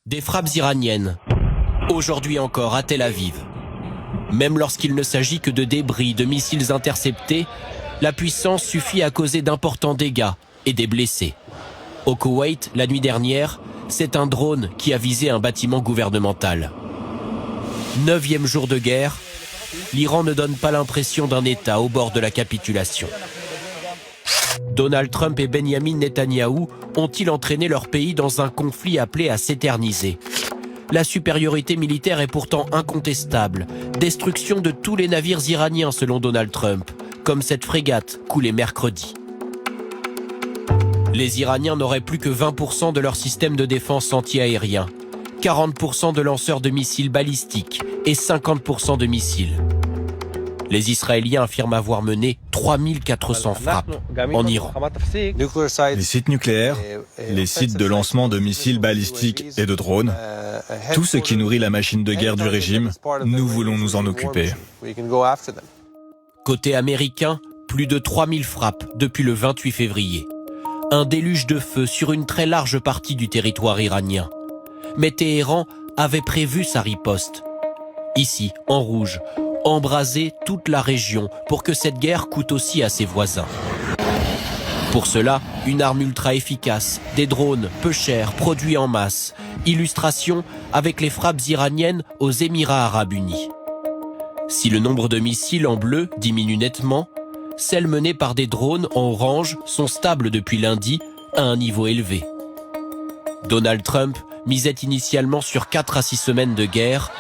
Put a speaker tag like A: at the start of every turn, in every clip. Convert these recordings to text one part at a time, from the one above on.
A: Des frappes iraniennes, aujourd'hui encore à Tel Aviv. Même lorsqu'il ne s'agit que de débris, de missiles interceptés, la puissance suffit à causer d'importants dégâts et des blessés. Au Koweït, la nuit dernière, c'est un drone qui a visé un bâtiment gouvernemental. 9e jour de guerre, l'Iran ne donne pas l'impression d'un État au bord de la capitulation. Donald Trump et Benjamin Netanyahou ont-ils entraîné leur pays dans un conflit appelé à s'éterniser? La supériorité militaire est pourtant incontestable. Destruction de tous les navires iraniens selon Donald Trump, comme cette frégate coulée mercredi. Les Iraniens n'auraient plus que 20% de leur système de défense anti-aérien, 40% de lanceurs de missiles balistiques et 50% de missiles. Les Israéliens affirment avoir mené 3400 frappes en Iran.
B: Les sites nucléaires, les sites de lancement de missiles balistiques et de drones, tout ce qui nourrit la machine de guerre du régime, nous voulons nous en occuper.
A: Côté américain, plus de 3000 frappes depuis le 28 février. Un déluge de feu sur une très large partie du territoire iranien. Mais Téhéran avait prévu sa riposte. Ici, en rouge, embraser toute la région pour que cette guerre coûte aussi à ses voisins. Pour cela, une arme ultra efficace, des drones peu chers, produits en masse. Illustration avec les frappes iraniennes aux Émirats arabes unis. Si le nombre de missiles en bleu diminue nettement, celles menées par des drones en orange sont stables depuis lundi à un niveau élevé. Donald Trump misait initialement sur 4 à 6 semaines de guerre.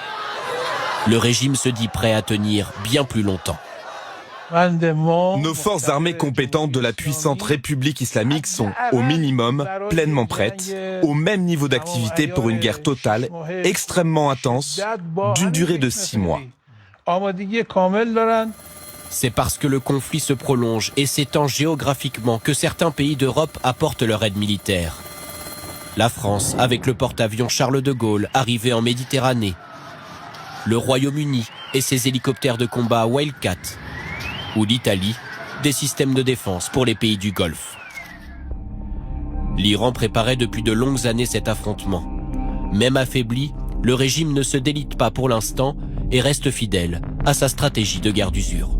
A: Le régime se dit prêt à tenir bien plus longtemps.
C: Nos forces armées compétentes de la puissante République islamique sont, au minimum, pleinement prêtes, au même niveau d'activité pour une guerre totale, extrêmement intense, d'une durée de 6 mois.
A: C'est parce que le conflit se prolonge et s'étend géographiquement que certains pays d'Europe apportent leur aide militaire. La France, avec le porte-avions Charles de Gaulle, arrivé en Méditerranée. Le Royaume-Uni et ses hélicoptères de combat Wildcat. Ou l'Italie, des systèmes de défense pour les pays du Golfe. L'Iran préparait depuis de longues années cet affrontement. Même affaibli, le régime ne se délite pas pour l'instant et reste fidèle à sa stratégie de guerre d'usure.